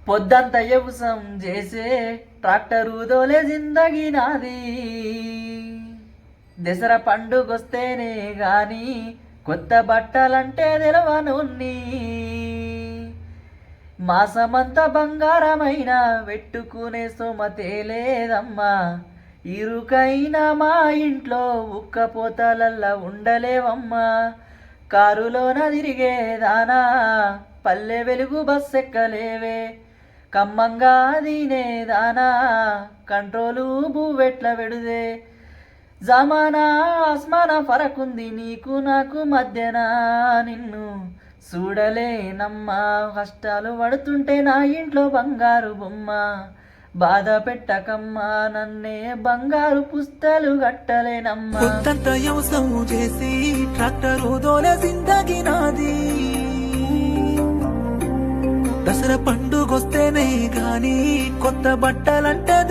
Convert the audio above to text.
పొద్దంత వ్యవసాయం చేసే ట్రాక్టరు దోలే జిందగీ నాది. దసరా పండుగొస్తేనే గాని కొత్త బట్టలంటే తెలవనున్ని. మాసమంతా బంగారమైన పెట్టుకునే సోమతే లేదమ్మా. ఇరుకైనా మా ఇంట్లో ఉక్కపోతలల్లా ఉండలేవమ్మా. కారులోన తిరిగేదానా పల్లె వెలుగు బస్సెక్కలేవే. కమ్మంగా దీనేదానా కంట్రోలు బువ్వెట్ల వెడుదే. జమానా ఆస్మానా ఫరకుంది నీకు నాకు మధ్యన. నిన్ను చూడలేనమ్మా కష్టాలు పడుతుంటే నా ఇంట్లో బంగారు బొమ్మ. బాధ పెట్టకమ్మా నన్నే బంగారు పుస్తలు కట్టలేనమ్మా. కొత్తంత వ్యవసాయం చేసి ట్రాక్టరు దోలే జిందగీ నాది. దసరా పండుగొస్తేనే గాని కొత్త బట్టలంటే